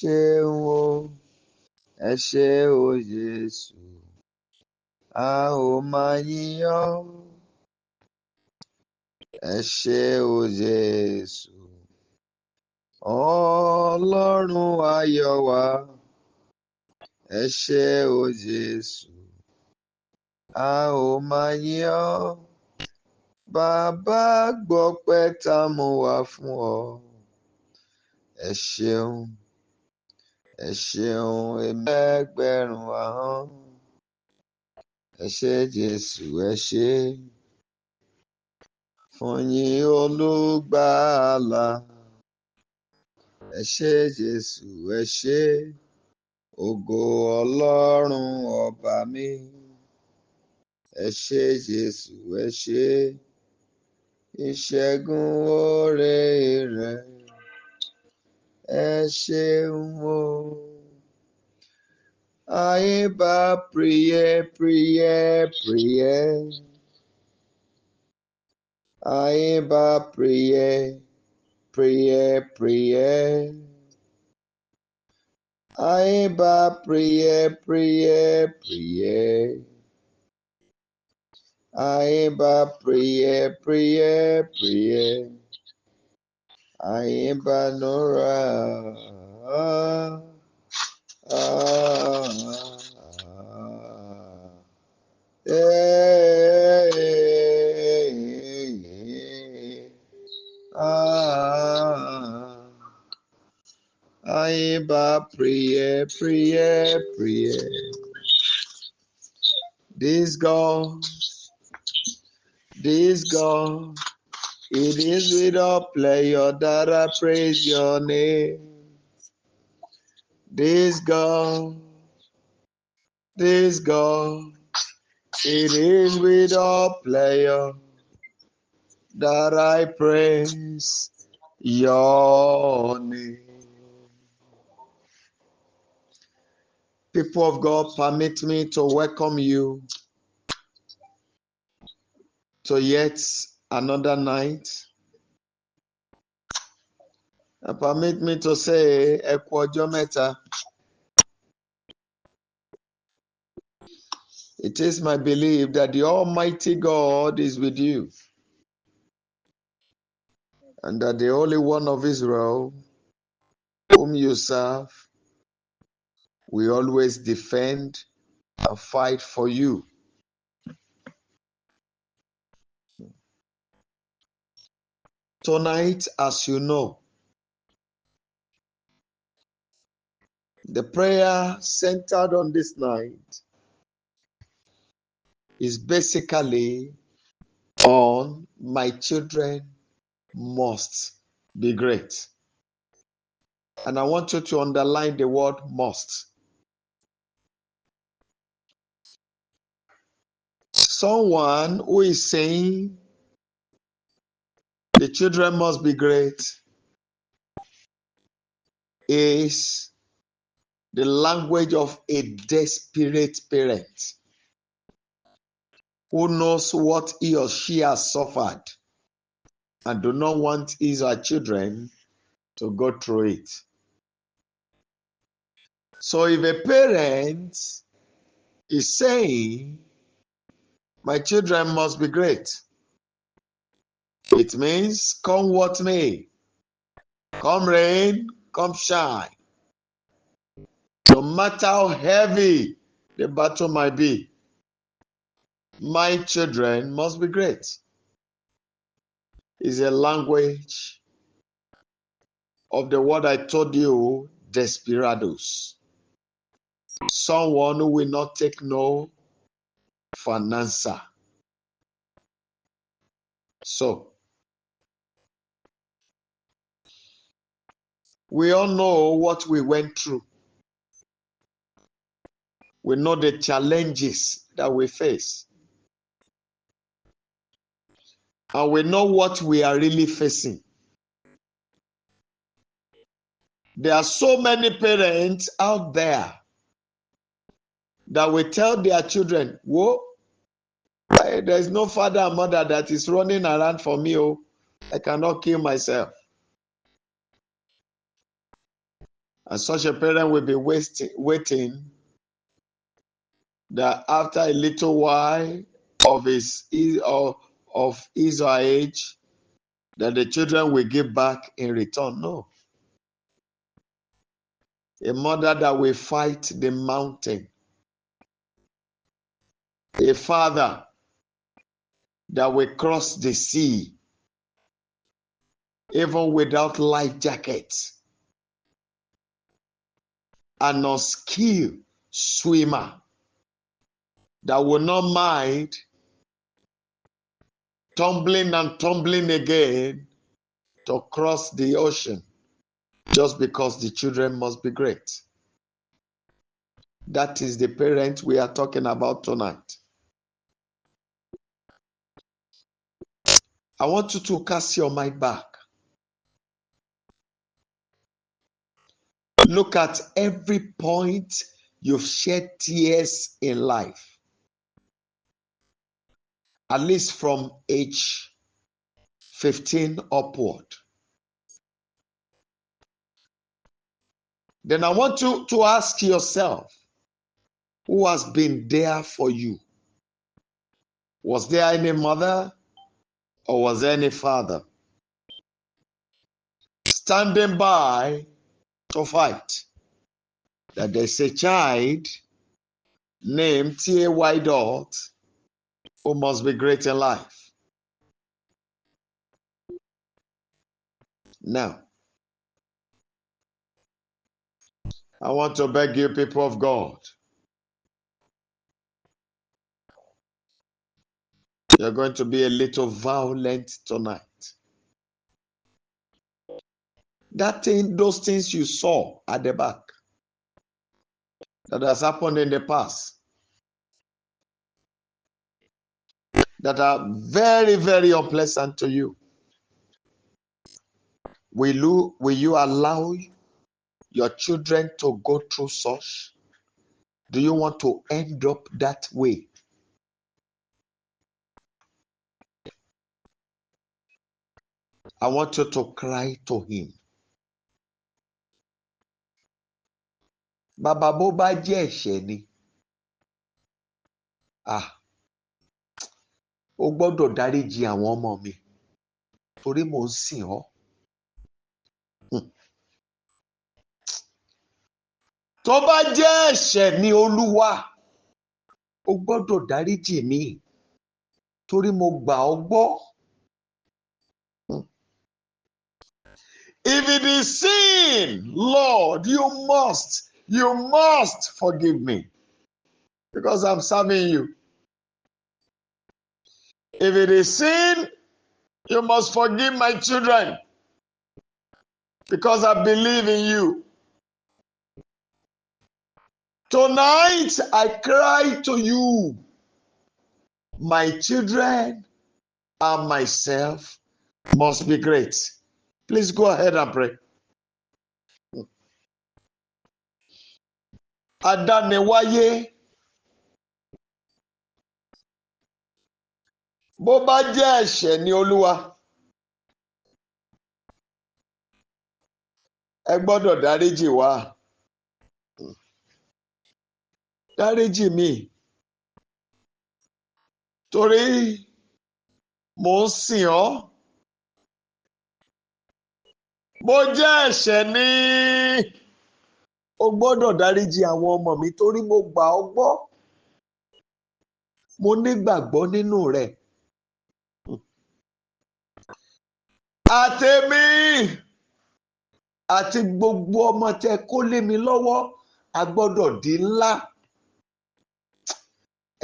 ṣeun o, ẹ ṣé o Jésù, a ó máa yìn ọ́. Ẹ ṣé o Jésù, Ọlọ́run ayọ̀ wa. Ẹ ṣé o Jésù, a ó máa yìn ọ́. Bàbá gbọpẹ́ tá a mú wá fún ọ. Ẹ ṣeun, ẹ ṣeun, èmi ẹgbẹ̀rún ahọ́n. Ẹ ṣé Jésù, ẹ ṣé fún yín olùgbàlà. Ẹ ṣé Jésù, ẹ ṣé ògo Ọlọ́run ọba mi. Ẹ ṣé Jésù, ẹ ṣé ìṣẹ́gun oore rẹ̀. Ẹ ṣeun o. Ayé bá priye. Ayé bá priye. Ayé bá priye. Ayé bá priye. Ayé bá nora. Ayé bá priye. This God, it is without pleasure that I praise your name. This God, it is without pleasure that I praise your name. People of God, permit me to welcome you to yet another night. And permit me to say, ẹ kú ọjọ́ mẹ́ta. It is my belief that the Almighty God is with you, and that the Holy One of Israel, whom you serve, will always defend and fight for you. Tonight, as you know, the prayer centered on this night is basically on my children must be great. And I want you to underline the word must. Someone who is saying the children must be great is the language of a desperate parent who knows what he or she has suffered and do not want his or her children to go through it. So if a parent is saying, my children must be great, it means come what may, come rain, come shine, no matter how heavy the battle might be, my children must be great. Is a language of the word I told you, desperados. Someone who will not take no for an answer. So, we all know what we went through. We know the challenges that we face. And we know what we are really facing. There are so many parents out there that will tell their children, whoa, there's no father and mother that is running around for me. Oh, I cannot kill myself. And such a parent will be waiting that after a little while of his or her age, that the children will give back in return. No. A mother that will fight the mountain. A father that will cross the sea even without life jackets. An unskilled swimmer that will not mind tumbling and tumbling again to cross the ocean just because the children must be great. That is the parent we are talking about tonight. I want you to cast your mind back. Look at every point you've shed tears in life. At least from age 15 upward. Then I want you to ask yourself, who has been there for you? Was there any mother or was there any father standing by to fight? That there's a child named T.A.Y. Dot who must be great in life. Now, I want to beg you, people of God, you're going to be a little violent tonight. Those things you saw at the back, that has happened in the past, that are very, very unpleasant to you. Will you allow your children to go through such? Do you want to end up that way? I want you to cry to him. Bàbá bó bá jẹ́ ẹ̀ṣẹ̀ ni, o gbọ́dọ̀ dáríjì àwọn ọmọ mi torí mò ń sìn ọ́. Tó bá jẹ́ ẹ̀ṣẹ̀ ni Olúwa, o gbọ́dọ̀ dáríjì mi torí mo gbà ọ́ gbọ́. If it is sin, Lord, you must forgive me because I'm serving you. If it is sin, you must forgive my children because I believe in you. Tonight, I cry to you, my children and myself must be great. Please go ahead and pray. Adániwáyé, bó bá jẹ́ ẹ̀ṣẹ̀ ni Olúwa, ẹ gbọ́dọ̀ dáríjì wá. Dáríjì mi torí mò ń sìn ọ́. Bó jẹ́ ẹ̀ṣẹ̀ ni o gbọ́dọ̀ dáríjì àwọn ọmọ mi torí mo gbà ọ́ gbọ́. Mo nígbàgbọ́ nínú rẹ̀. Àtèmi àti gbogbo ọmọ tẹ kó lé mi lọ́wọ́ a gbọ́dọ̀ di ńlá.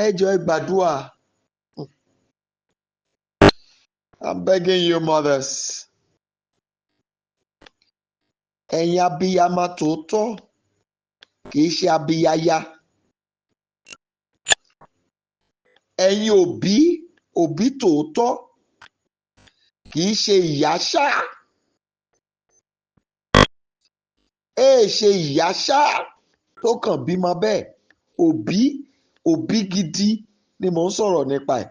Ẹ jọ̀ọ́ ẹ gbàdúrà. I'm begging you, mothers. Ẹ̀yin abiyamọ tòótọ́ kì í ṣe abiyaya. Ẹ̀yin òbí tòótọ́ kì í ṣe ìyá ṣá. Ṣe ìyá ṣá tó kàn bímọ bẹ́ẹ̀. Òbí gidi ni mò ń sọ̀rọ̀ nípa ẹ̀.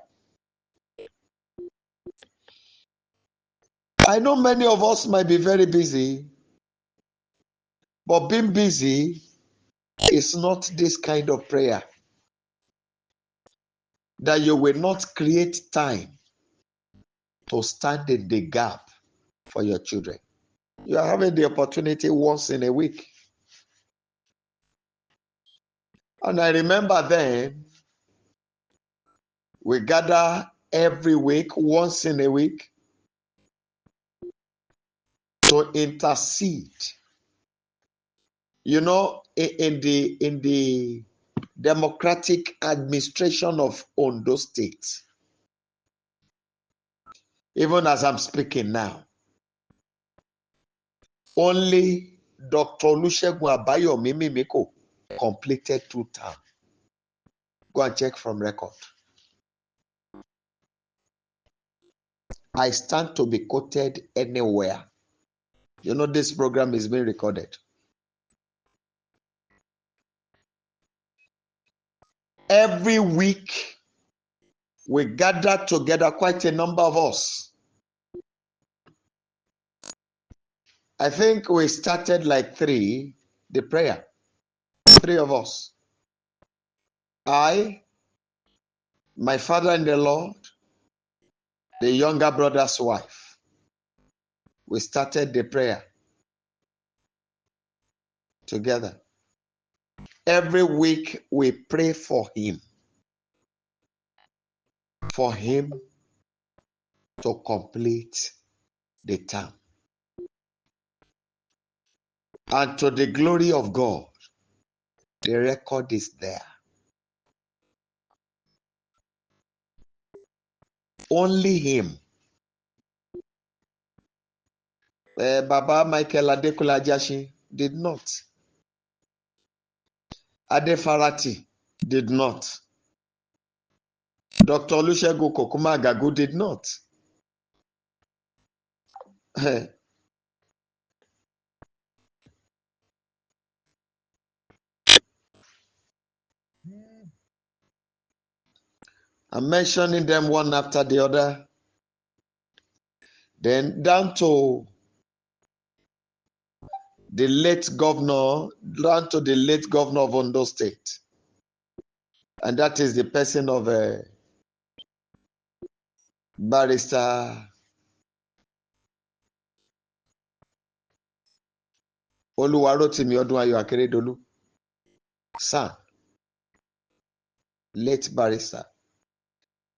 I know many of us might be very busy. But being busy is not this kind of prayer. That you will not create time to stand in the gap for your children. You are having the opportunity once in a week. And I remember then, we gather every week, once in a week, to intercede. You know, in the democratic administration of Ondo State, even as I'm speaking now, only Dr. Olusegun Abayomi Mimiko completed 2 terms. Go and check from record. I stand to be quoted anywhere. You know, this program is being recorded. Every week, we gather together, quite a number of us. I think we started like 3, the prayer. 3 of us. I, my father in the Lord, the younger brother's wife. We started the prayer together. Every week we pray for him to complete the term. And to the glory of God, the record is there. Only him. Baba Michael Adekunle Ajasin did not. Adefarati did not. Dr. Olusegun Kokuma Agagu did not. I'm mentioning them one after the other. Then down to the late governor of Ondo State. And that is the person of Barrister Oluwarotimi Odunayo Akeredolu. Son, late barrister.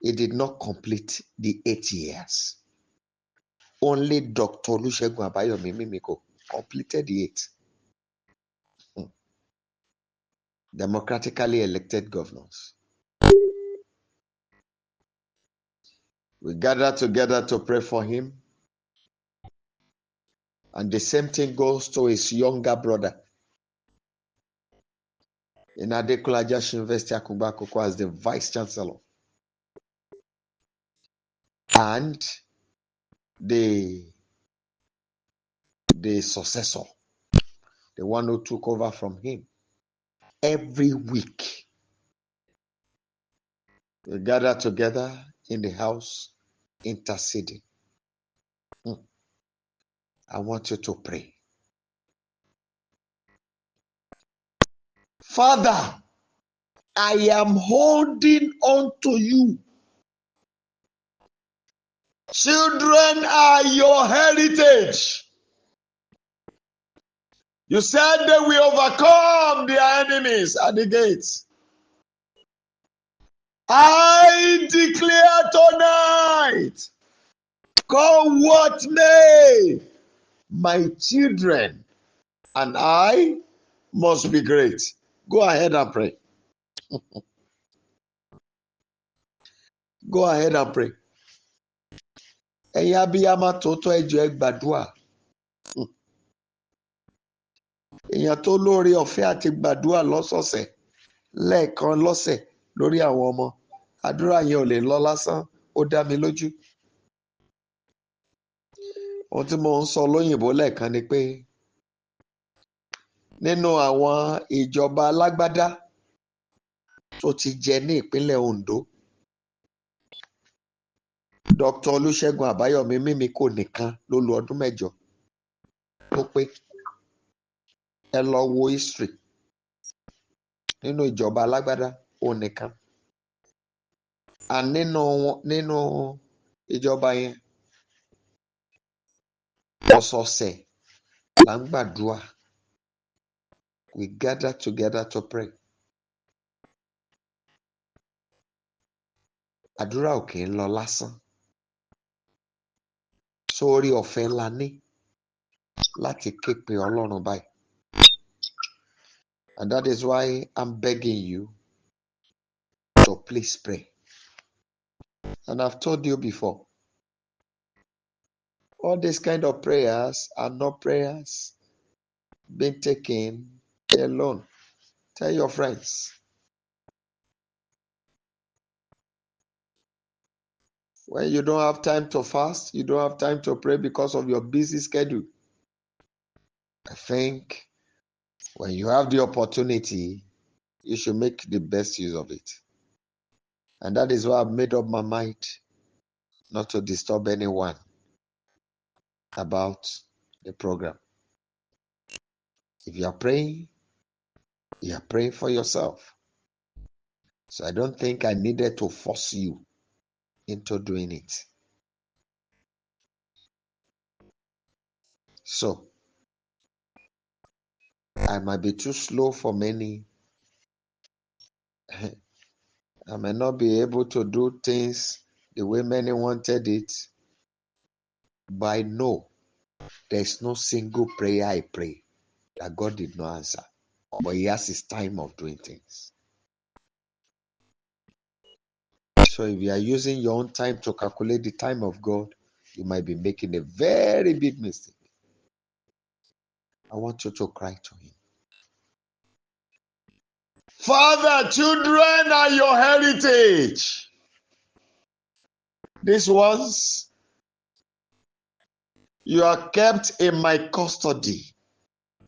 He did not complete the 8 years. Only Dr. Olusegun Abayomi Mimiko completed the 8. Democratically elected governors. We gather together to pray for him. And the same thing goes to his younger brother in Adekunle Ajasin University Akungba Akoko as the vice chancellor. And the successor, the one who took over from him. Every week, we gather together in the house, interceding. I want you to pray. Father, I am holding on to you. Children are your heritage. You said they will overcome their enemies at the gates. I declare tonight, come what may, my children and I must be great. Go ahead and pray. Go ahead and pray. Ẹ̀yin abiyamọ tòótọ́ ẹ jọ̀ọ́ ẹ gbàdúrà. Èèyàn tó lóore ọ̀fẹ́ àti gbàdúrà lọ́sọ̀ọ̀sẹ̀ lẹ́ẹ̀kan lọ́sẹ̀ lórí àwọn ọmọ. Àdúrà yẹn ò lè lọ lásán, ó dá mi lójú. Ohun tí mo ń sọ lóyìnbó lẹ́ẹ̀kan ni pé nínú àwọn ìjọba alágbádá tó ti jẹ ní ìpínlẹ̀ Ondo, Dr. Olusegun Abayomi Mimiko nìkan ló lo ọdún 8 tó pé. ẹ lọ wo history nínú ìjọba alágbádá onìkan and nínú ìjọba yẹn ọ̀sọ̀ọ̀sẹ̀ là ń gbàdúrà. We gather together to pray. Àdúrà ò kì í lọ lásán. Sórí ọ̀fẹ́ la ní láti ké pe Ọlọ́run báyìí. And that is why I'm begging you to please pray. And I've told you before, all these kind of prayers are not prayers being taken alone. Tell your friends. When you don't have time to fast, you don't have time to pray because of your busy schedule. I think when you have the opportunity, you should make the best use of it. And that is why I've made up my mind not to disturb anyone about the program. If you are praying for yourself. So I don't think I needed to force you into doing it. So I might be too slow for many. I may not be able to do things the way many wanted it. But I know there's no single prayer I pray that God did not answer. But He has His time of doing things. So if you are using your own time to calculate the time of God, you might be making a very big mistake. I want you to cry to Him. Father, children are your heritage. These ones, you are kept in my custody,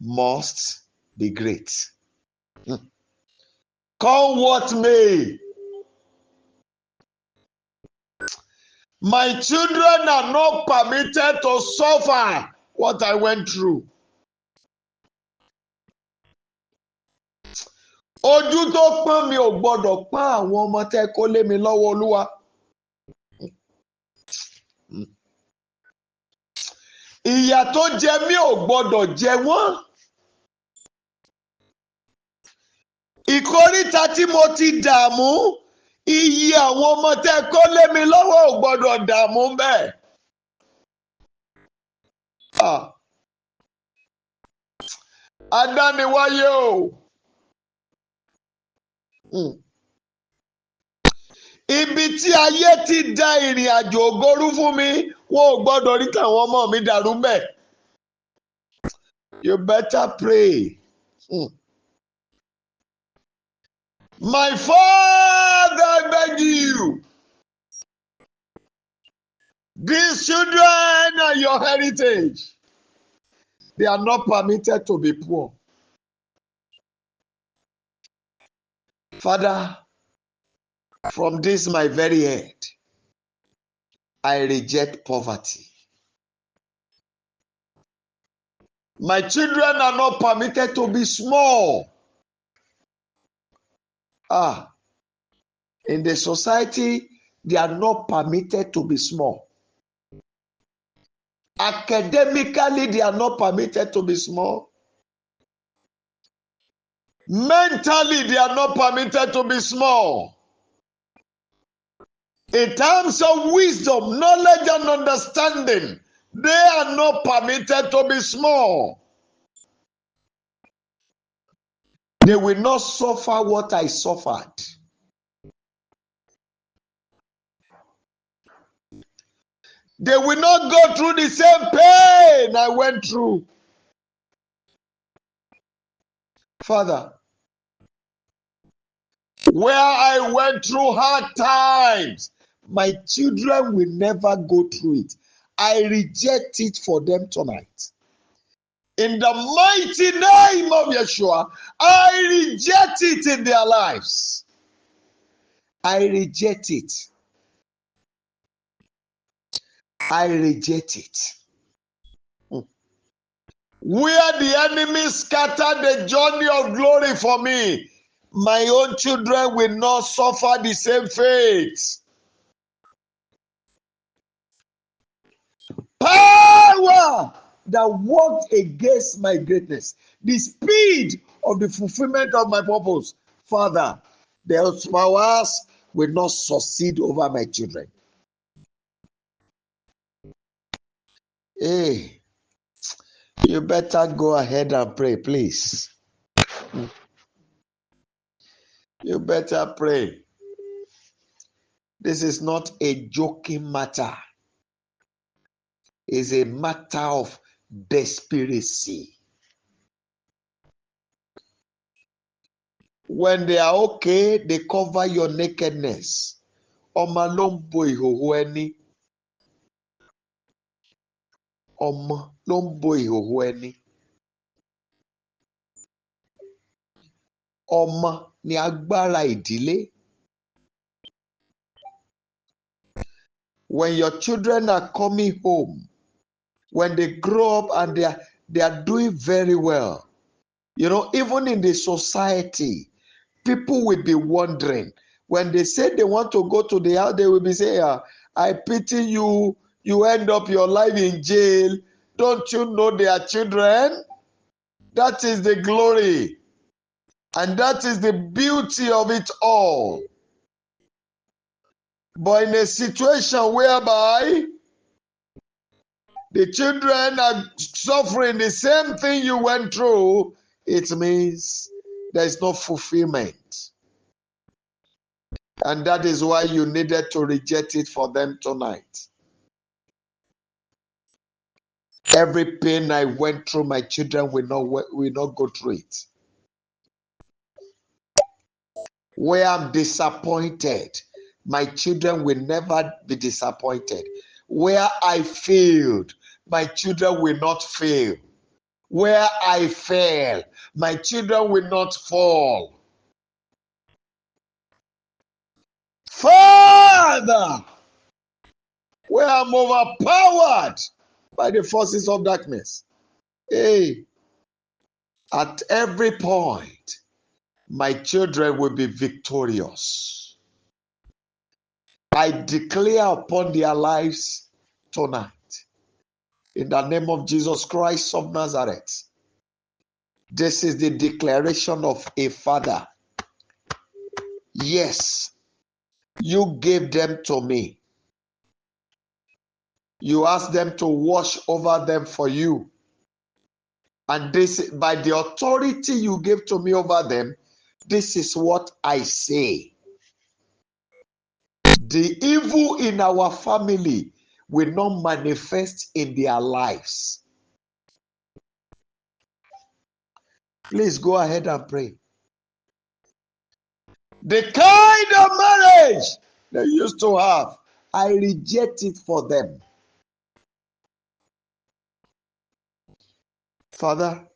must be great. Come what may. My children are not permitted to suffer what I went through. Ojú tó pọ́n mi ò gbọ́dọ̀ pọ́n àwọn ọmọ tẹ́ kó lé mi lọ́wọ́ Olúwa. Ìyà tó jẹ mí ò gbọ́dọ̀ jẹ wọ́n. Ìkóríta tí mo ti dààmú, iye àwọn ọmọ tẹ́ kó lé mi lọ́wọ́ ò gbọ́dọ̀ dààmú bẹ́ẹ̀. Adániwáyé o. Ibi tí ayé ti da ìrìn àjò ògorú fún mi, wọn ò gbọ́dọ̀ rí káwọn ọmọ mi dàrú bẹ́ẹ̀. You better pray. My Father, I beg you. These children are your heritage. They are not permitted to be poor. Father, from this my very head, I reject poverty. My children are not permitted to be small. In the society, they are not permitted to be small. Academically, they are not permitted to be small. Mentally, they are not permitted to be small. In terms of wisdom, knowledge, and understanding, they are not permitted to be small. They will not suffer what I suffered. They will not go through the same pain I went through. Father, where I went through hard times, my children will never go through it. I reject it for them tonight. In the mighty name of Yeshua, I reject it in their lives. I reject it. I reject it. Where the enemy scattered the journey of glory for me, my own children will not suffer the same fate. Power that worked against my greatness, the speed of the fulfillment of my purpose. Father, those powers will not succeed over my children. Hey, you better go ahead and pray, please. You better pray. This is not a joking matter. It's a matter of desperation. When they are okay, they cover your nakedness. Ọmọ ló ń bo ìhòhò ẹni. Ọmọ ló ń bo ìhòhò ẹni. Ọmọ ni agbára ìdílé. When your children are coming home, when they grow up and they are doing very well, you know, even in the society, people will be wondering. When they say they want to go to the house, they will be saying, I pity you. You end up your life in jail. Don't you know they are children? That is the glory. And that is the beauty of it all. But in a situation whereby the children are suffering the same thing you went through, it means there is no fulfillment. And that is why you needed to reject it for them tonight. Every pain I went through, my children will not go through it. Where I'm disappointed, my children will never be disappointed. Where I failed, my children will not fail. Where I fail, my children will not fall. Father, where I'm overpowered by the forces of darkness, hey, at every point, my children will be victorious. I declare upon their lives tonight, in the name of Jesus Christ of Nazareth, this is the declaration of a father. Yes, you gave them to me. You asked them to watch over them for you. And this, by the authority you gave to me over them, this is what I say. The evil in our family will not manifest in their lives. Please go ahead and pray. The kind of marriage they used to have, I reject it for them. Father,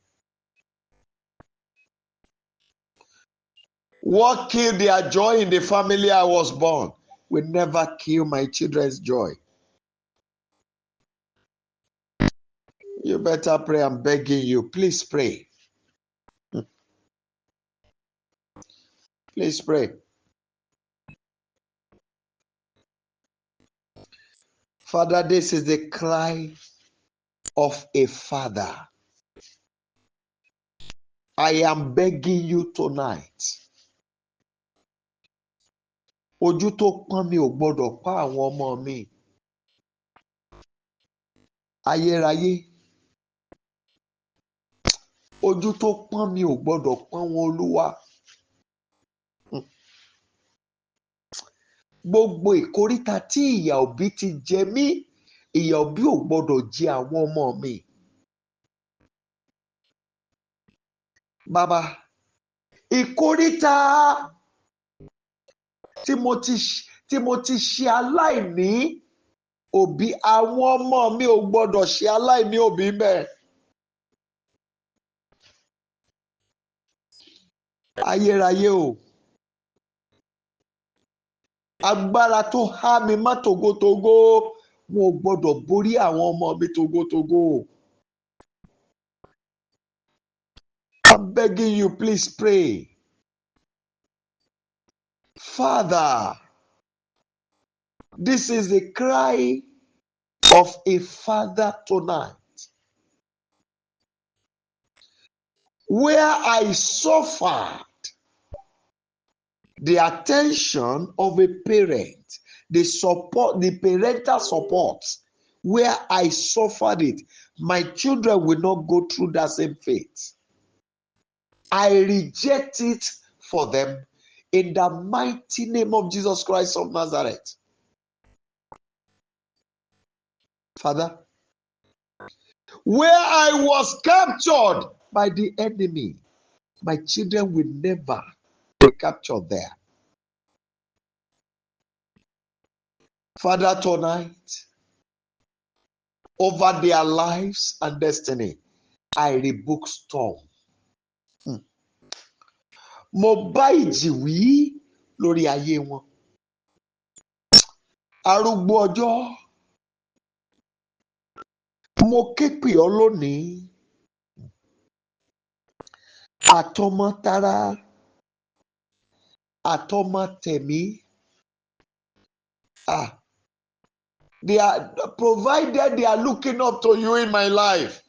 what killed their joy in the family I was born will never kill my children's joy. You better pray. I'm begging you. Please pray. Please pray. Father, this is the cry of a father. I am begging you tonight. Ojú tó pọ́n mi ò gbọ́dọ̀ pa àwọn ọmọ mi. Ayérayé. Ojú tó pọ́n mi ò gbọ́dọ̀ pọ́n wọn Olúwa. Gbogbo ìkóríta tí ìyà òbí ti jẹ mí, ìyà òbí ò gbọ́dọ̀ jẹ àwọn ọmọ mi. Bàbá, ìkóríta tí mo ti ṣe aláìní òbí, àwọn ọmọ mi ò gbọ́dọ̀ ṣe aláìní òbí bẹ́ẹ̀. Ayérayé o. Agbára tó há mi má togotogo, wọn ò gbọ́dọ̀ borí àwọn ọmọ mi togotogo. begging you, please pray. Father, this is the cry of a father tonight, where I suffered the attention of a parent, the support, the parental support, where I suffered it. My children will not go through that same fate. I reject it for them in the mighty name of Jesus Christ of Nazareth. Father, where I was captured by the enemy, my children will never be captured there. Father, tonight, over their lives and destiny, I rebuke storm. Mo bá ìjì wí lórí ayé wọn. Arúgbó ọjọ́, mo ké pè ọ́ lónìí. Àtọmọtara, àtọmọtẹ̀mí. They are provided they are looking up to you in my life.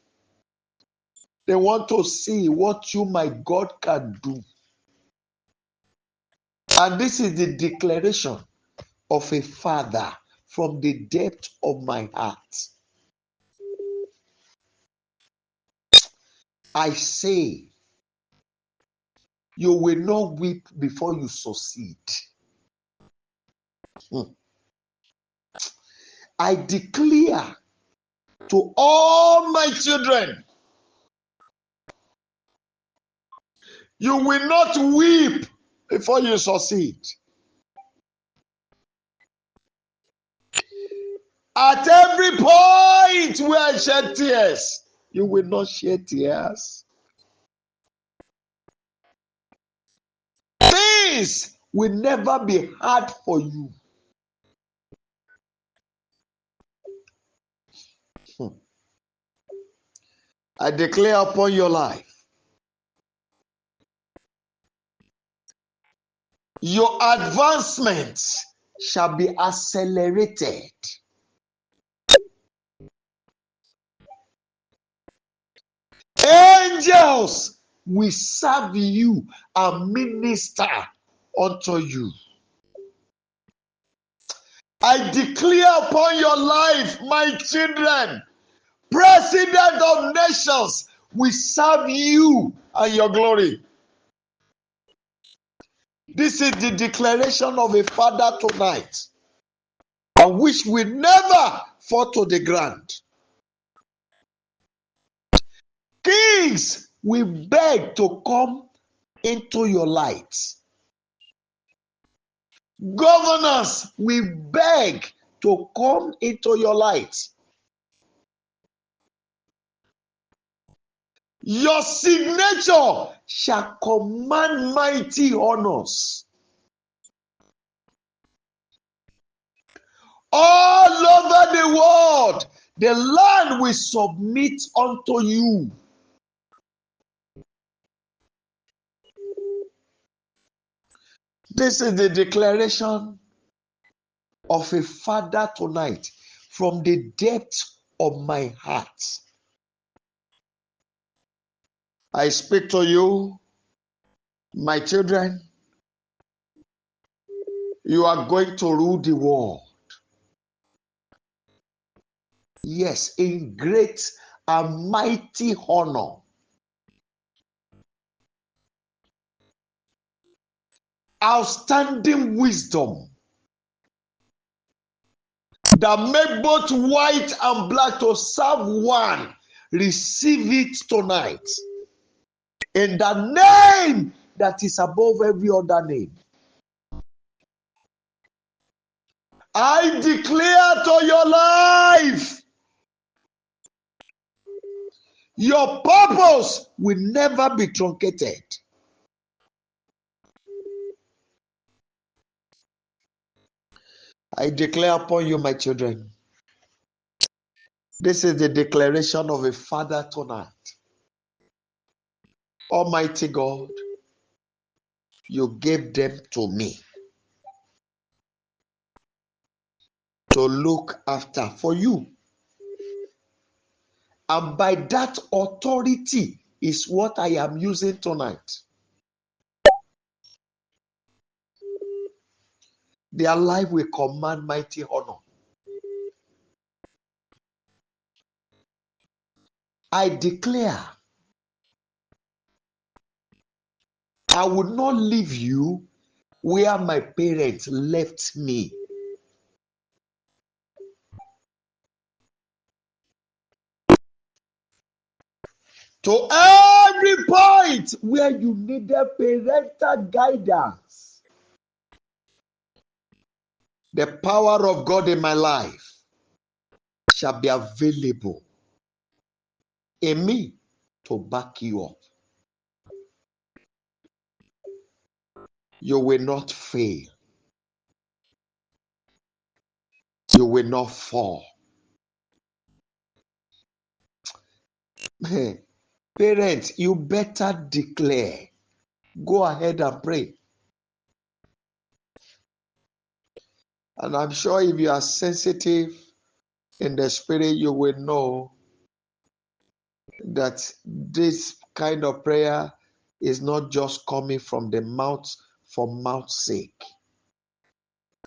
They want to see what you, my God, can do. And this is the declaration of a father from the depth of my heart. I say, you will not weep before you succeed. I declare to all my children, you will not weep before you succeed. At every point where I shed tears, you will not shed tears. Things will never be hard for you. I declare upon your life, your advancement shall be accelerated. Angels will serve you and minister unto you. I declare upon your life, my children, President of nations will serve you and your glory. This is the declaration of a father tonight, and which will never fall to the ground. Kings will beg to come into your light. Governors will beg to come into your light. Your signature shall command mighty honors. All over the world, the land will submit unto you. This is the declaration of a father tonight from the depth of my heart. I speak to you, my children. You are going to rule the world. Yes, in great and mighty honor. Outstanding wisdom that make both white and black to serve one. Receive it tonight. In the name that is above every other name. I declare to your life, your purpose will never be truncated. I declare upon you, my children. This is the declaration of a father tonight. Almighty God, you gave them to me to look after for you. And by that authority is what I am using tonight. Their life will command mighty honor. I declare, I will not leave you where my parents left me. To every point where you needed parental guidance, the power of God in my life shall be available in me to back you up. You will not fail. You will not fall. Parents, you better declare. Go ahead and pray. And I'm sure if you are sensitive in the spirit, you will know that this kind of prayer is not just coming from the mouth for mouth's sake.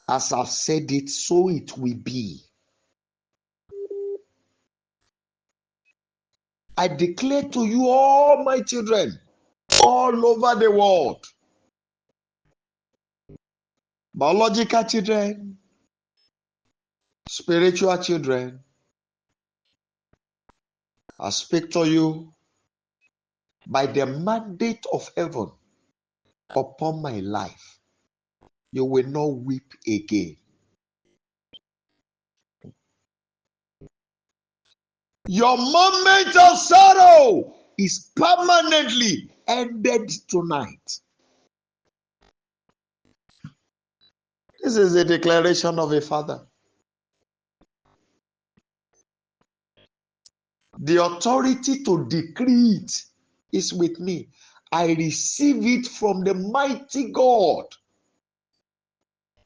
As I've said it, so it will be. I declare to you, all my children, all over the world, biological children, spiritual children, I speak to you by the mandate of heaven upon my life. You will not weep again. Your moment of sorrow is permanently ended tonight. This is a declaration of a father. The authority to decree it is with me. I receive it from the mighty God,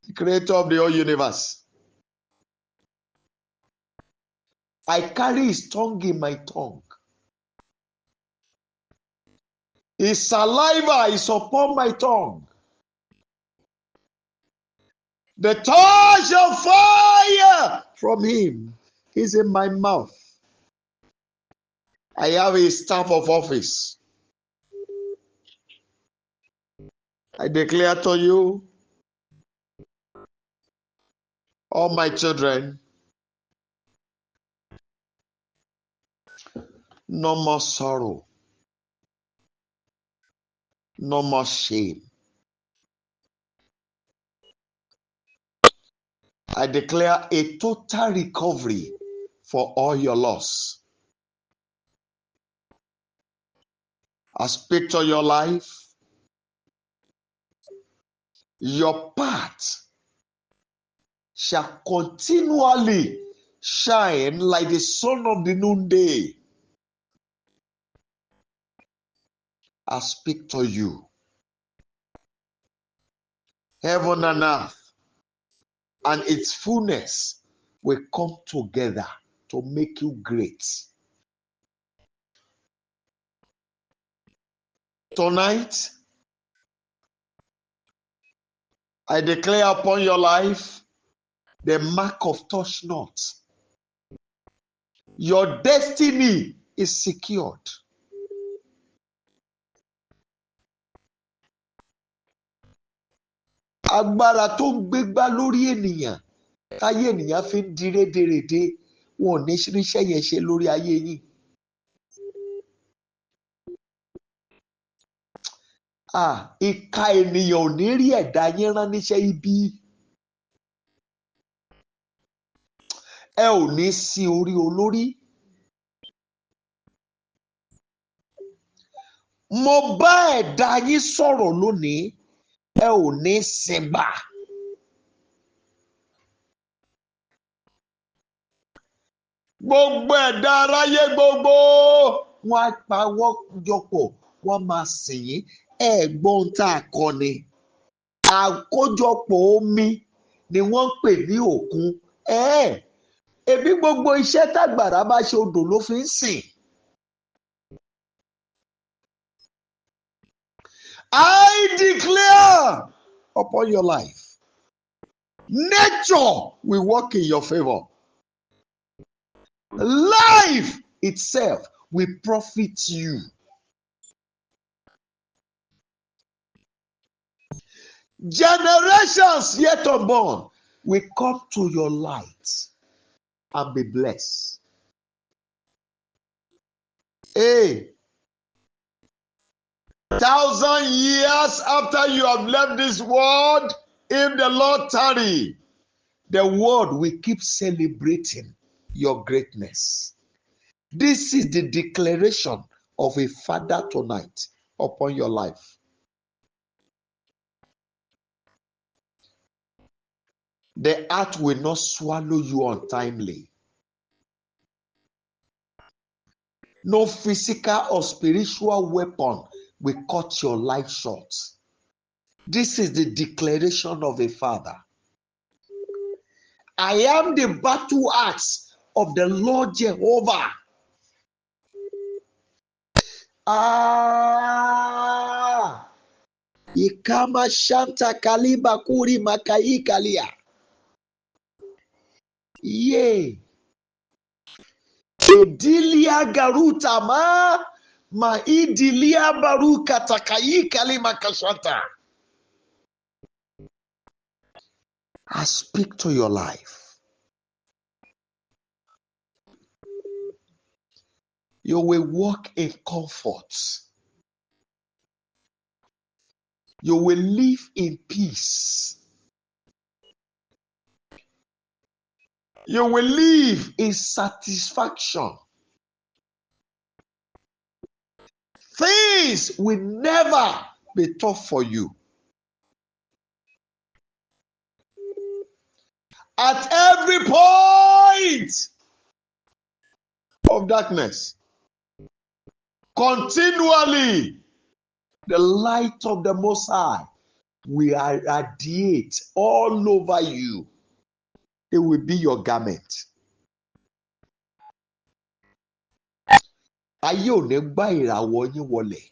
the creator of the whole universe. I carry his tongue in my tongue. His saliva is upon my tongue. The touch of fire from him is in my mouth. I have a staff of office. I declare to you, all my children, no more sorrow, no more shame. I declare a total recovery for all your loss. I speak to your life. Your path shall continually shine like the sun of the noonday. I speak to you. Heaven and earth and its fullness will come together to make you great. Tonight, I declare upon your life the mark of touch not. Your destiny is secured. Agbára tó ń gbégbá lórí ènìyàn táyé ènìyàn fi ń di rédèrèdè wọn ò ní ríṣẹ́ yẹn ṣe lórí ayé yín. Ìka ènìyàn ò ní rí ẹ̀dá yín rán níṣẹ́ ibi. Ẹ ò ní sin orí olórí. Mo bá ẹ̀dá yín sọ̀rọ̀ lónìí, ẹ ò ní sìngbà. Gbogbo ẹ̀dá aráyé gbogbo wọn á pawọ́ jọpọ̀, wọ́n máa sìn yín. Ẹ̀gbọ́n tá a kọ ni. Àkójọpọ̀ omi ni wọ́n ń pè ní òkun. Ebi gbogbo iṣẹ́ tágbàrá bá ṣe odò ló fi ń sìn. I declare upon your life, nature will work in your favor. Life itself will profit you. Generations yet unborn will come to your light and be blessed. Hey, 1,000 years after you have left this world, if the Lord tarry, the world will keep celebrating your greatness. This is the declaration of a father tonight upon your life. The earth will not swallow you untimely. No physical or spiritual weapon will cut your life short. This is the declaration of a father. I am the battle axe of the Lord Jehovah. Ikama shanta kaliba kuri makai kalia. Yea. Edilia garuta ma idilia baruka takai kalima kashanta. I speak to your life. You will walk in comfort. You will live in peace. You will live in satisfaction. Things will never be tough for you. At every point of darkness, continually, the light of the Most High will radiate all over you. It will be your garment. Ayé ò ní gbá ìràwọ̀ yín wọlẹ̀.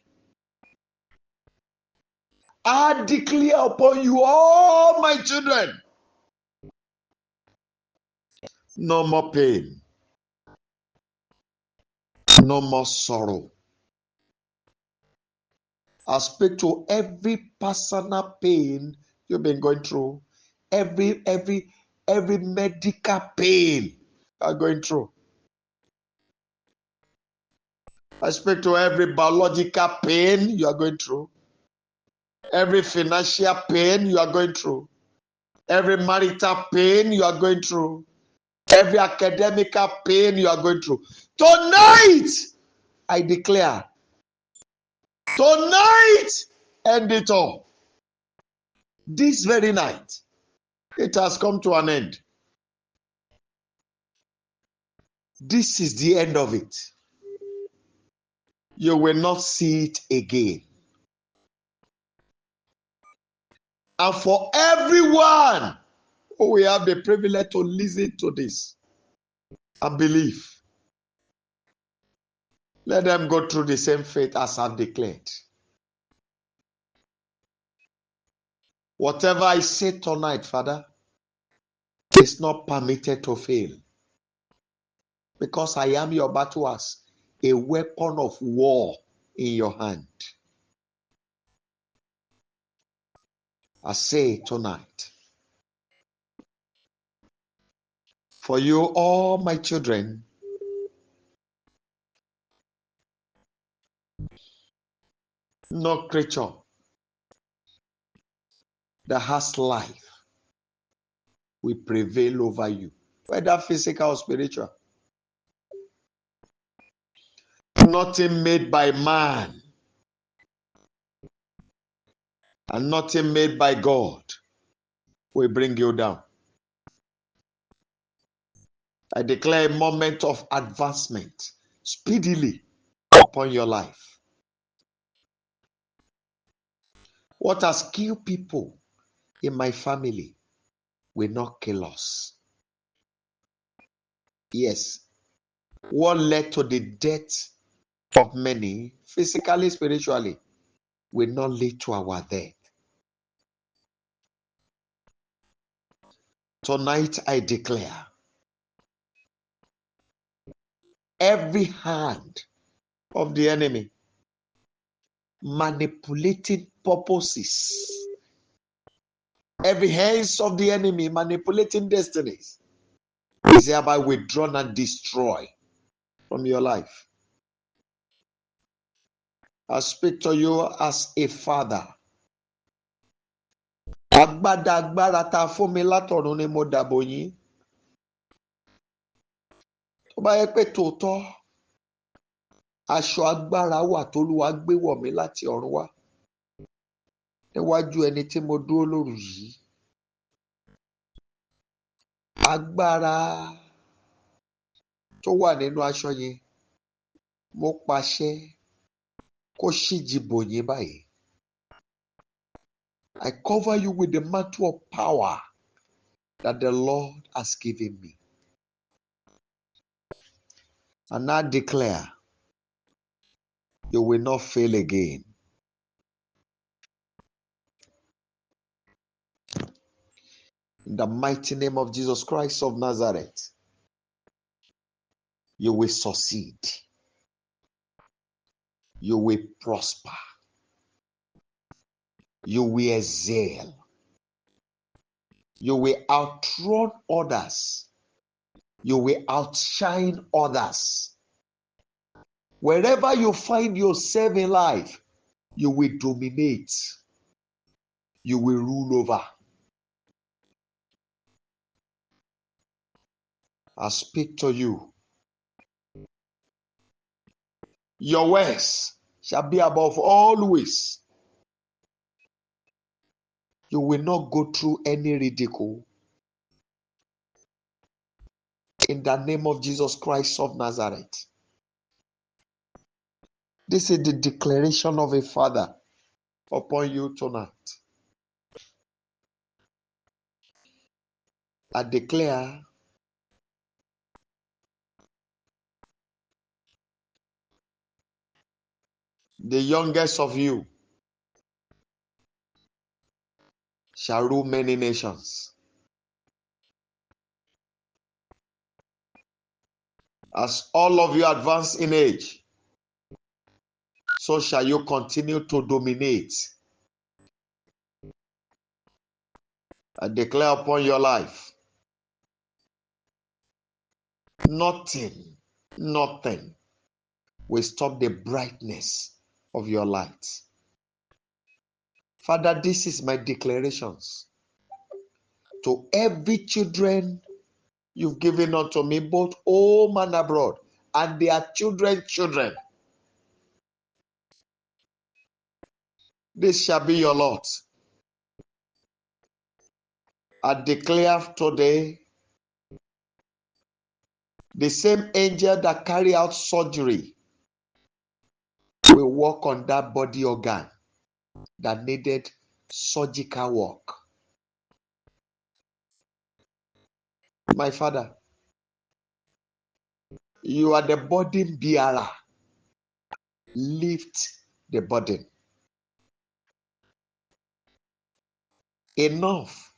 I declare upon you, all my children, no more pain, no more sorrow. I speak to every personal pain you've been going through, every medical pain you are going through. I speak to every biological pain you are going through, every financial pain you are going through, every marital pain you are going through, every academical pain you are going through. Tonight, I declare, tonight, end it all. This very night, it has come to an end. This is the end of it. You will not see it again. And for everyone who will have the privilege to listen to this and believe, let them go through the same faith as I've declared. Whatever I say tonight, Father, is not permitted to fail. Because I am your battle axe, a weapon of war in your hand. I say tonight, for you, all my children, no creature that has life will prevail over you, whether physical or spiritual. Nothing made by man and nothing made by God will bring you down. I declare a moment of advancement speedily upon your life. What has killed people in my family will not kill us. Yes. What led to the death of many, physically, spiritually, will not lead to our death. Tonight I declare, every hand of the enemy manipulating purposes, every hands of the enemy manipulating destinies, is hereby withdrawn and destroyed from your life. I speak to you as a father. Agbada agbára ta fún mi látọ̀run ni mo dàbò yín. Tó bá yẹ pé tòótọ́ aṣọ agbára wà t'Olúwa gbé wọ̀ mí láti ọ̀run wá. Níwájú ẹni tí mo dúró lóru yìí. Agbára tó wà nínú aṣọ yẹn, mo pàṣẹ kó ṣíji bò yín báyìí. I cover you with the mantle of power that the Lord has given me. And I declare, you will not fail again. In the mighty name of Jesus Christ of Nazareth, you will succeed. You will prosper. You will excel. You will outrun others. You will outshine others. Wherever you find yourself in life, you will dominate. You will rule over. I speak to you. Your words shall be above all ways. You will not go through any ridicule. In the name of Jesus Christ of Nazareth. This is the declaration of a father upon you tonight. I declare the youngest of you shall rule many nations. As all of you advance in age, so shall you continue to dominate. I declare upon your life, nothing will stop the brightness of your light. Father, this is my declarations to every children you've given unto me, both home and abroad, and their children's children. This shall be your lot. I declare today, the same angel that carry out surgery will work on that body organ that needed surgical work. My Father, you are the burden bearer. Lift the burden. Enough.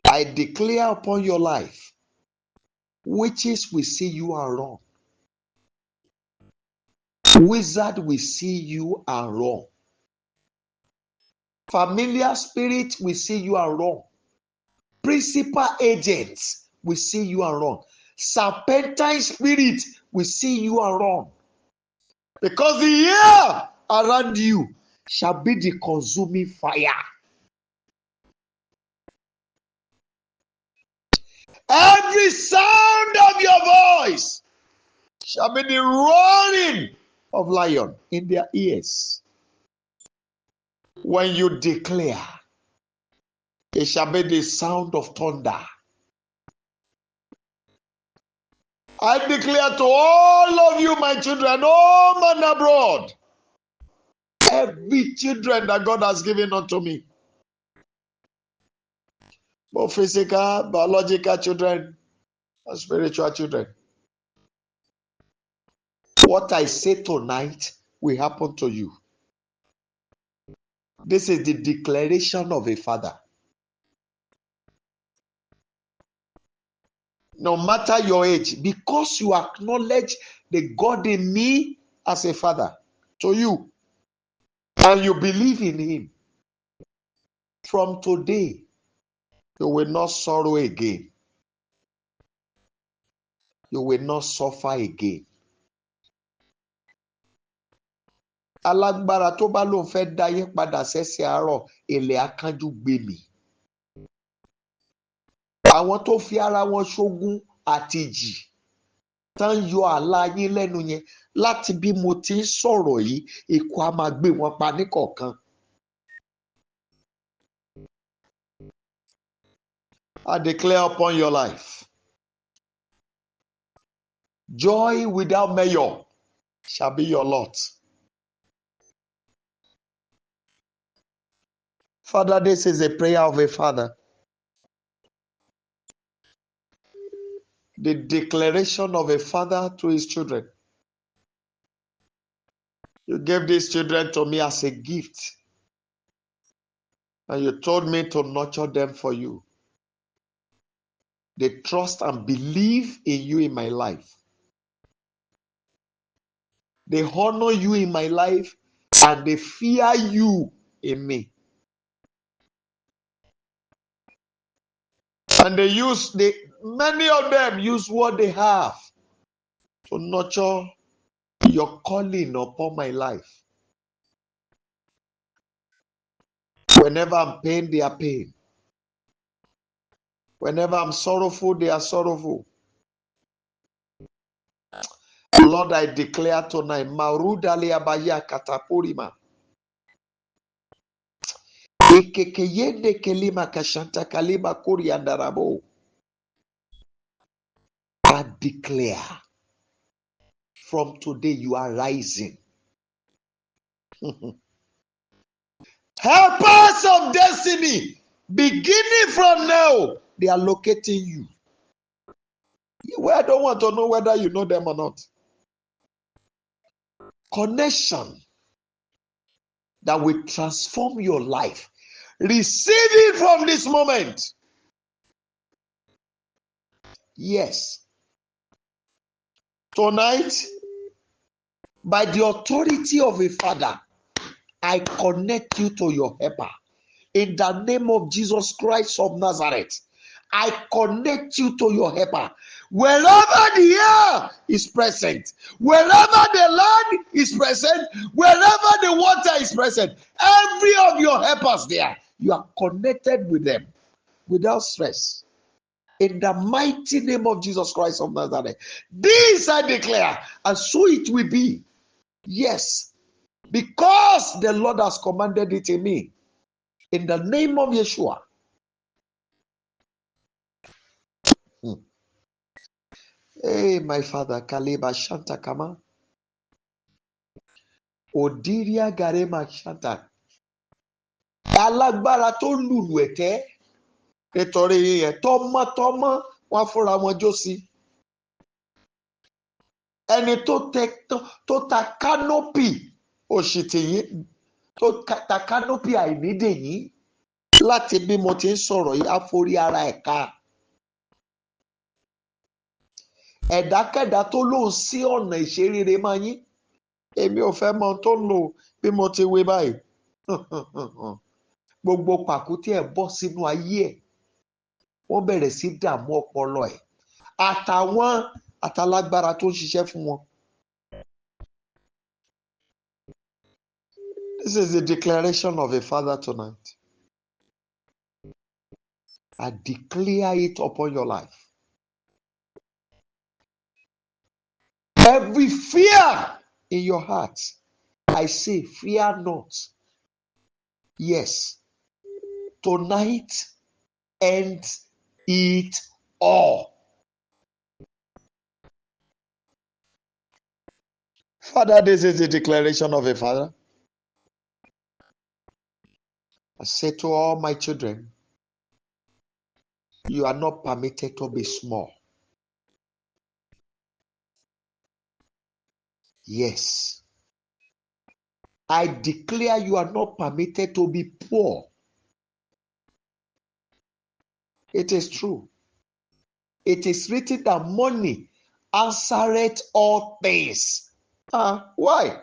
I declare upon your life, witches will see you are wrong. Wizard will see you are wrong. Familiar spirit will see you are wrong. Principal agents will see you are wrong. Serpentine spirit will see you are wrong. Because the air around you shall be the consuming fire. Every sound of your voice shall be the roaring of lion in their ears. When you declare, it shall be the sound of thunder. I declare to all of you, my children, home and abroad, Every children that God has given unto me, both physical, biological children, and spiritual children. What I say tonight will happen to you. This is the declaration of a father. No matter your age, because you acknowledge the God in me as a father to you, and you believe in him, from today, you will not sorrow again. You will not suffer again. Alágbára tó bá lóun fẹ́ dáyé padà sẹ́sẹ̀ àárọ̀, èlé akánjú gbé mi. Àwọn tó fi ara wọn ṣógun àti ìjì tán yọ àlá yín lẹ́nu yẹn, láti bí mo ti ń sọ̀rọ̀ yìí, ikú á máa gbé wọn pa níkọ̀ọ̀kan. I declare upon your life, joy without measure shall be your lot. Father, this is a prayer of a father. The declaration of a father to his children. You gave these children to me as a gift, and you told me to nurture them for you. They trust and believe in you in my life. They honor you in my life, and they fear you in me. And many of them use what they have to nurture your calling upon my life. Whenever I'm pain, they are pain. Whenever I'm sorrowful, they are sorrowful. Lord, I declare tonight, Marudali Abaya Katapurima. Ikekeyende kelima kashanta kalima kuriandarabo. I declare, from today you are rising. Helpers of destiny, beginning from now, they are locating you. Well, I don't want to know whether you know them or not. Connection that will transform your life. Receive it from this moment. Yes. Tonight, by the authority of a father, I connect you to your helper. In the name of Jesus Christ of Nazareth, I connect you to your helper. Wherever the air is present, wherever the land is present, wherever the water is present, every of your helpers there, you are connected with them without stress. In the mighty name of Jesus Christ of Nazareth, this I declare, and so it will be. Yes, because the Lord has commanded it in me. In the name of Yeshua. Hey, my father, Kaleba Shanta Kama. Odiria Garema Shanta. Alágbára tó lùlù ẹ̀tẹ́. Nítorí ẹ̀ tọ́mọ́tọ́mọ́ wọ́n fúnra wọn jó sí. Ẹni tó ta kánópì òṣìtì yín, tó ta kánópì àìnídè yín, láti bí mo ti ń sọ̀rọ̀ yìí, á forí ara ẹ̀ ká. Ẹ̀dákẹ́dá tó lóun sí ọ̀nà ìṣerére máa yín. Èmi ò fẹ́ mọ tó ń lò bí mo ti wí báyìí. Gbogbo pàkúté ẹ̀ bọ́ sínú ayé ẹ̀. Wọ́n bẹ̀rẹ̀ sí dààmú ọpọlọ ẹ̀. Àtàwọn àtàlágbára tó ń ṣiṣẹ́ fún wọn. This is the declaration of a father tonight. I declare it upon your life. Every fear in your heart, I say, fear not. Yes, tonight ends it all. Father, this is the declaration of a father. I say to all my children, you are not permitted to be small. Yes. I declare you are not permitted to be poor. It is true. It is written that money answereth all things. Why?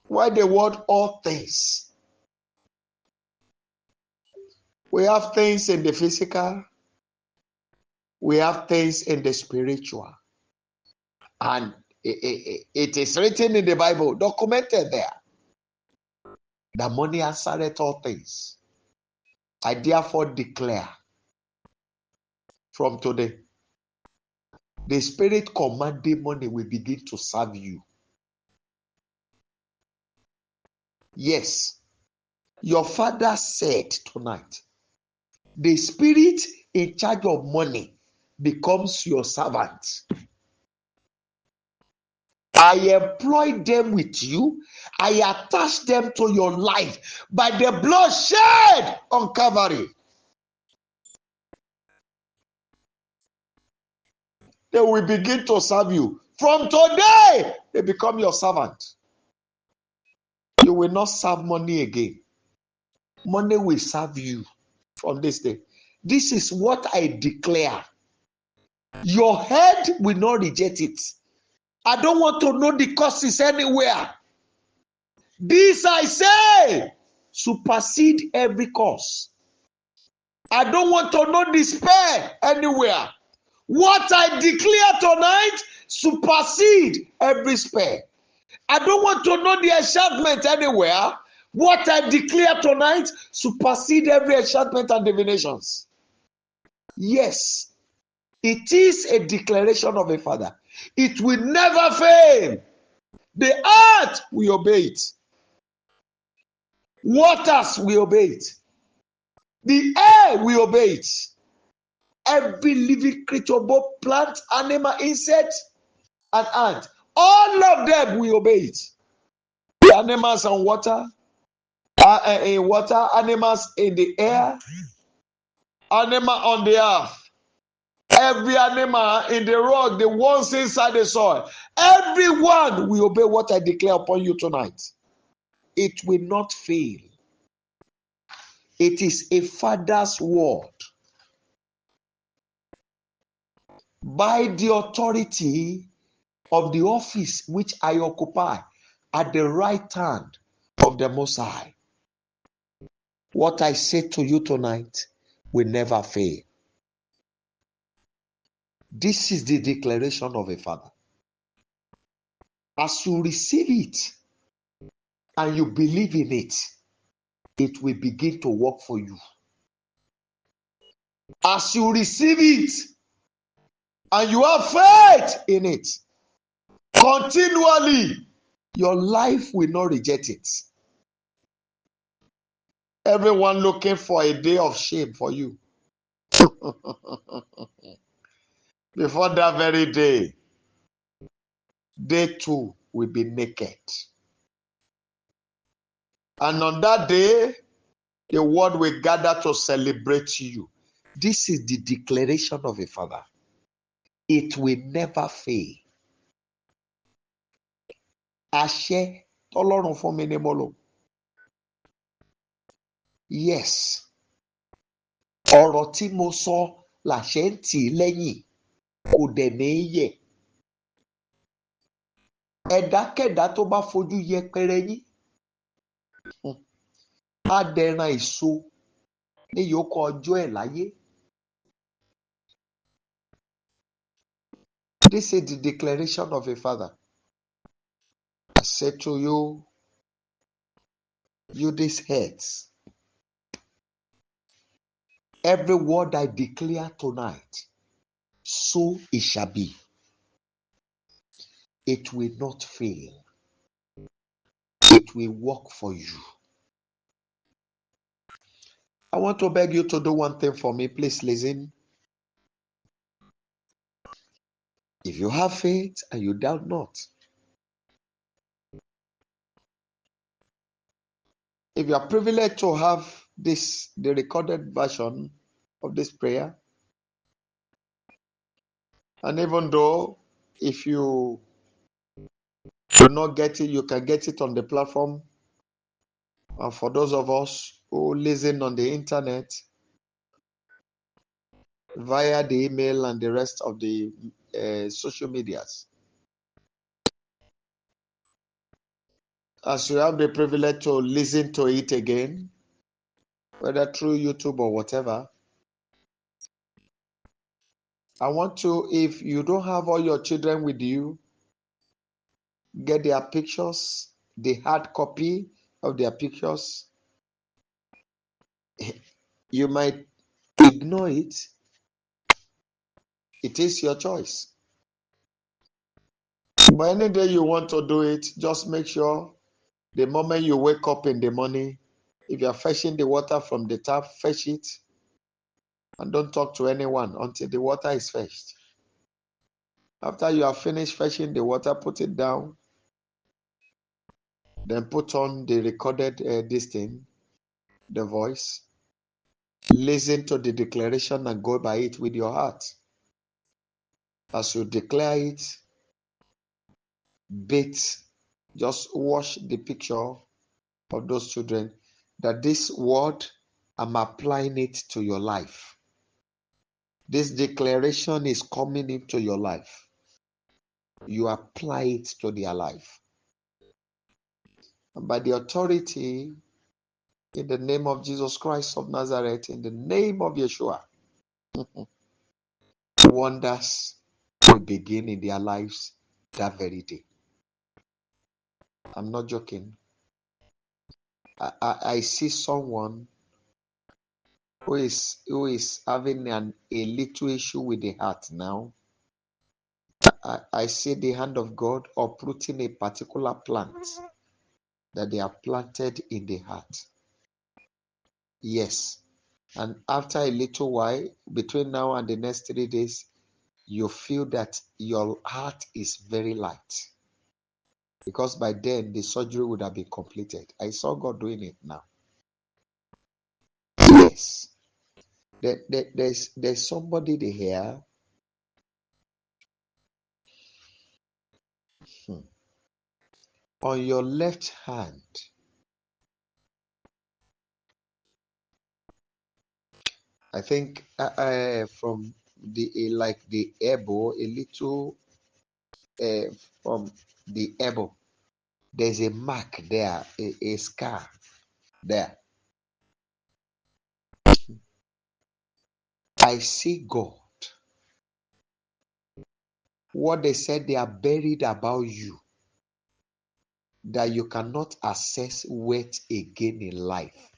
Why the word all things? We have things in the physical, we have things in the spiritual. And it is written in the Bible, documented there, that money answereth all things. I therefore declare from today, the spirit commanding money will begin to serve you. Yes, your father said tonight, the spirit in charge of money becomes your servant. I employ them with you. I attach them to your life by the blood shed on Calvary. They will begin to serve you. From today, they become your servant. You will not serve money again. Money will serve you from this day. This is what I declare. Your head will not reject it. I don't want to know the causes anywhere. This I say, supersede every cause. I don't want to know despair anywhere. What I declare tonight, supersede every spare. I don't want to know the enchantment anywhere. What I declare tonight, supersede every enchantment and divinations. Yes, it is a declaration of a father. It will never fail. The earth will obey it. Waters will obey it. The air will obey it. Every living creature, both plant, animal, insect, and ant, all of them will obey it. The animals on water, in water, animals in the air, animal on the earth, every animal in the rock, the ones inside the soil, everyone will obey what I declare upon you tonight. It will not fail. It is a father's word. By the authority of the office which I occupy at the right hand of the Most High, what I say to you tonight will never fail. This is the declaration of a father. As you receive it and you believe in it, it will begin to work for you. As you receive it and you have faith in it, continually, your life will not reject it. Everyone looking for a day of shame for you. Before that very day, they too will be naked. And on that day, the world will gather to celebrate you. This is the declaration of a father. It will never fail. Àṣẹ tọ́lọ́run fún mi ní mo lò. Yes. Ọ̀rọ̀ tí mo sọ làṣẹ ń tì í lẹ́yìn. Kò dẹ̀ ní í yẹ̀. Ẹ̀dákẹ́dá tó bá fojú yẹpẹrẹ yín, á dẹran èso ní ìyókù ọjọ́ ẹ̀ láyé. This is the declaration of a father. I said to you, these heads, every word I declare tonight, so it shall be. It will not fail. It will work for you. I want to beg you to do one thing for me. Please listen. If you have faith and you doubt not, If you are privileged to have the recorded version of this prayer, and even though if you do not get it, you can get it on the platform. And for those of us who listen on the internet, via the email and the rest of the social medias, as you have the privilege to listen to it again, whether through YouTube or whatever, I want to, if you don't have all your children with you, get their pictures, the hard copy of their pictures. You might ignore it. It is your choice. But any day you want to do it, just make sure the moment you wake up in the morning, if you are fetching the water from the tap, fetch it. And don't talk to anyone until the water is fetched. After you have finished fetching the water, put it down. Then put on the recorded this thing, the voice. Listen to the declaration and go by it with your heart. As you declare it, bathe, just wash the picture of those children, that this word, I'm applying it to your life. This declaration is coming into your life. You apply it to their life. And by the authority in the name of Jesus Christ of Nazareth, in the name of Yeshua, wonders will begin in their lives that very day. I'm not joking. I see someone who is having a little issue with the heart now. I see the hand of God uprooting a particular plant that they have planted in the heart. Yes. And after a little while, between now and the next 3 days, you feel that your heart is very light. Because by then, the surgery would have been completed. I saw God doing it now. Yes. There's somebody here. On your left hand, I think from the like the elbow, a little from the elbow, there's a mark there, a scar there. I see God. What they said they are buried about you, that you cannot access wealth again in life.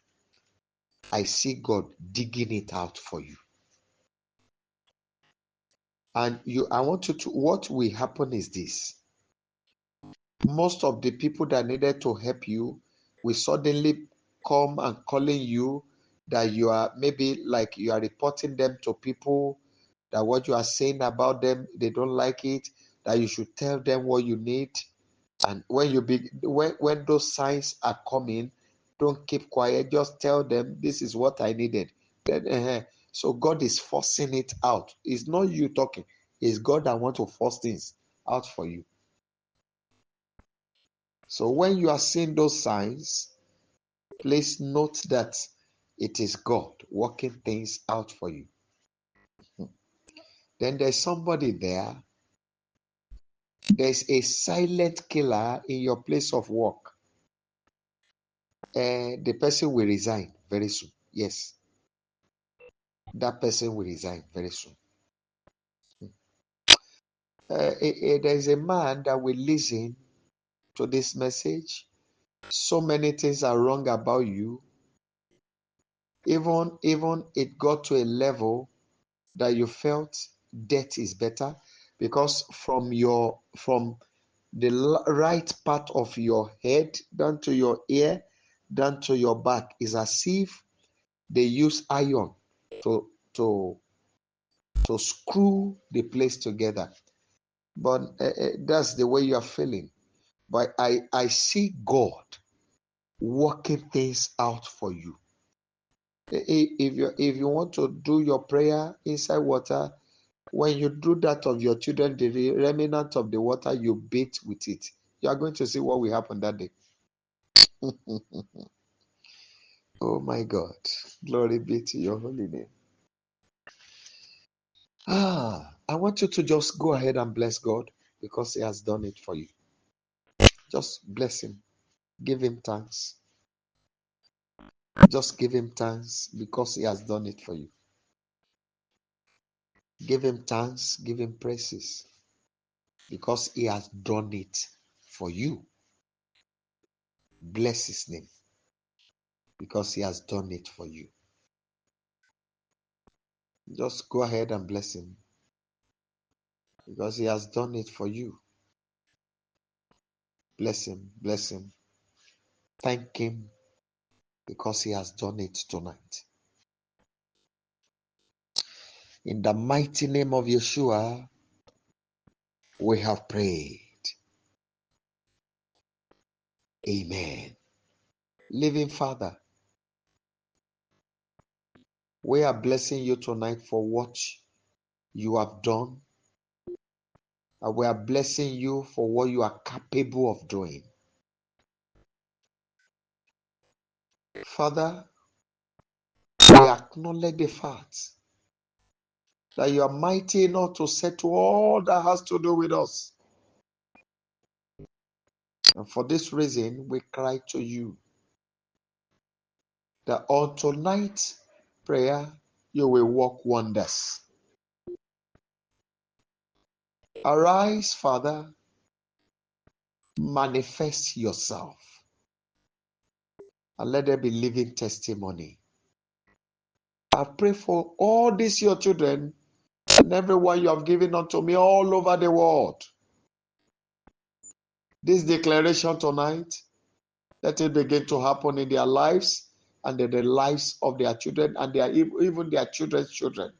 I see God digging it out for you. And I want you to, what will happen is this. Most of the people that needed to help you will suddenly come and calling you, that you are maybe like you are reporting them to people, that what you are saying about them, they don't like it, that you should tell them what you need. And when those signs are coming, don't keep quiet, just tell them, this is what I needed. Then so God is forcing it out. It's not you talking, it's God that wants to force things out for you. So when you are seeing those signs, please note that it is God working things out for you. Then there's somebody there. There's a silent killer in your place of work. The person will resign very soon. Yes. That person will resign very soon. There's a man that will listen to this message. So many things are wrong about you. Even it got to a level that you felt death is better, because from the right part of your head down to your ear, down to your back, is as if they use iron to screw the place together. But that's the way you are feeling. But I see God working things out for you. If you want to do your prayer inside water, when you do that of your children, the remnant of the water, you bathe with it. You are going to see what will happen that day. Oh my God. Glory be to your holy name. I want you to just go ahead and bless God because He has done it for you. Just bless Him. Give Him thanks. Just give Him thanks because He has done it for you. Give Him thanks. Give Him praises because He has done it for you. Bless His name because He has done it for you. Just go ahead and bless Him because He has done it for you. Bless Him. Bless Him. Thank Him because He has done it tonight. In the mighty name of Yeshua, we have prayed. Amen. Living Father, we are blessing you tonight for what you have done. And we are blessing you for what you are capable of doing. Father, we acknowledge the fact that you are mighty enough to settle all that has to do with us. And for this reason, we cry to you that on tonight's prayer, you will work wonders. Arise, Father, manifest yourself, and let there be living testimony. I pray for all these your children and everyone you have given unto me all over the world. This declaration tonight, let it begin to happen in their lives and in the lives of their children and even their children's children.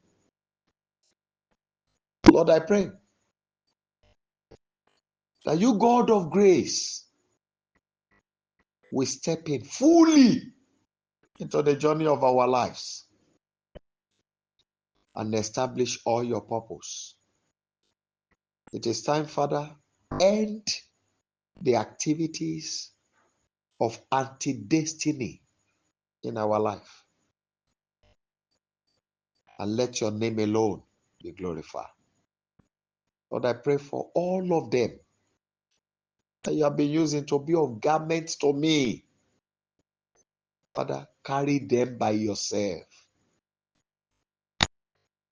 Lord, I pray that you, God of grace, will step in fully into the journey of our lives and establish all your purpose. It is time, Father, end the activities of anti-destiny in our life. And let your name alone be glorified. Lord, I pray for all of them that you have been using to be of garments to me. Father, carry them by yourself.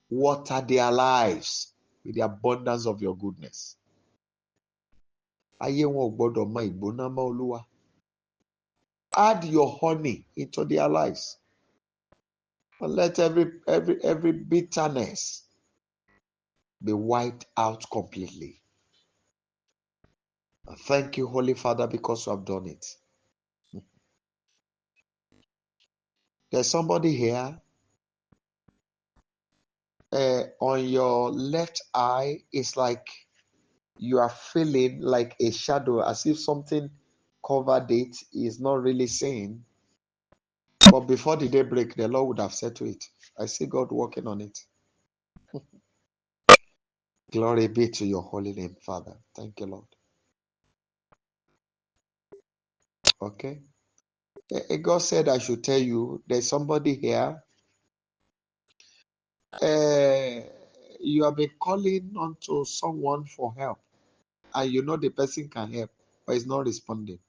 Water their lives with the abundance of your goodness. Ayé wọn ò gbọdọ̀ mọ ìgbóná mọ́ Olúwa. Add your honey into their lives. And let every bitterness be wiped out completely. And thank you, Holy Father, because you have done it. There's somebody here. On your left eye, it's like you are feeling like a shadow, as if something covered it. Is not really seen. But before the day break, the Lord would have said to it. I see God working on it. Glory be to your holy name, Father. Thank you, Lord. Okay. God said I should tell you there's somebody here. You have been calling onto someone for help, and you know the person can help, but is not responding.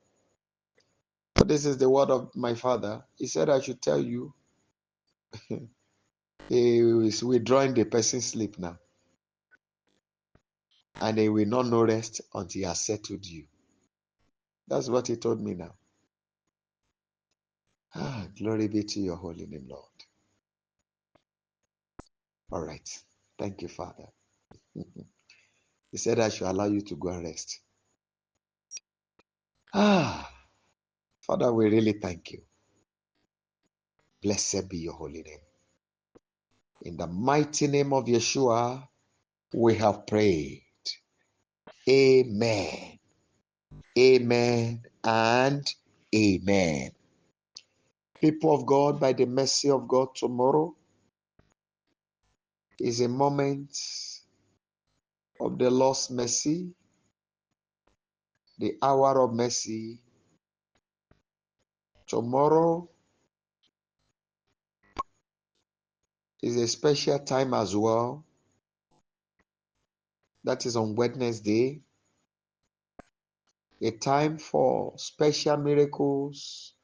So this is the word of my Father. He said I should tell you he is withdrawing the person's sleep now, and he will not know rest until he has settled you. That's what he told me now. Glory be to your holy name, Lord. All right. Thank you, Father. He said I should allow you to go and rest. Father, we really thank you. Blessed be your holy name. In the mighty name of Yeshua, we have prayed. Amen. Amen and Amen. People of God, by the mercy of God, tomorrow is a moment of the Lord's mercy, the hour of mercy. Tomorrow is a special time as well. That is on Wednesday. A time for special miracles,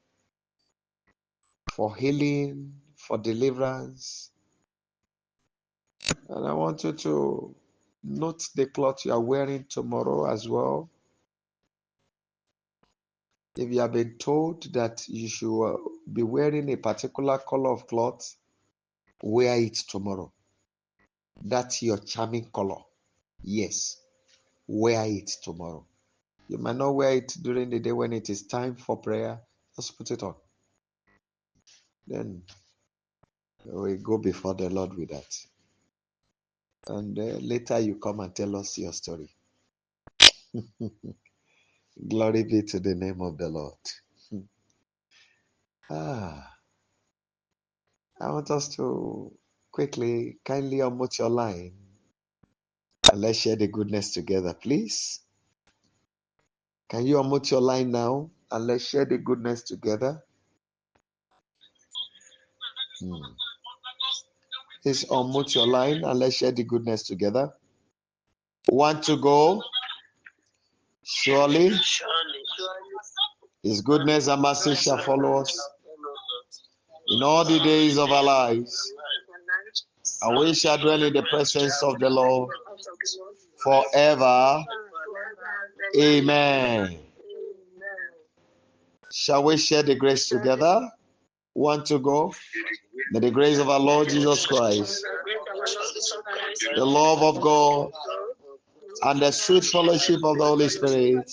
for healing, for deliverance. And I want you to note the cloth you are wearing tomorrow as well. If you have been told that you should be wearing a particular color of cloth, wear it tomorrow. That's your charming color. Yes, wear it tomorrow. You might not wear it during the day when it is time for prayer. Just put it on. Then we go before the Lord with that. And later you come and tell us your story. Glory be to the name of the Lord. I want us to quickly, kindly unmute your line and let's share the goodness together, please. Can you unmute your line now and let's share the goodness together? Please unmute your line and let's share the goodness together. Want to go? Surely His goodness and mercy shall follow us in all the days of our lives, and we shall dwell in the presence of the Lord forever. Amen. Shall we share the grace together? Want to go? May the grace of our Lord Jesus Christ, the love of God, and the sweet fellowship of the Holy Spirit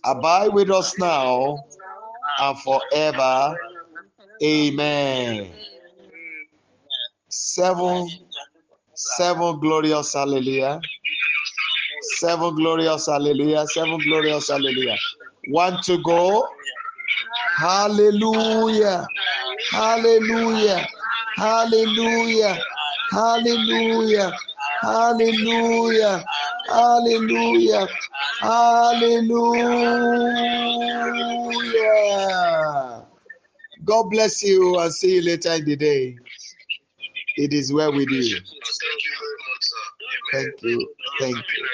abide with us now and forever. Amen. Seven glorious hallelujah. Seven glorious hallelujah. Seven glorious hallelujah. Want to go? Hallelujah. Hallelujah. Hallelujah. Hallelujah. Hallelujah. Hallelujah. Hallelujah. God bless you and see you later in the day. It is well with you. Thank you. Thank you.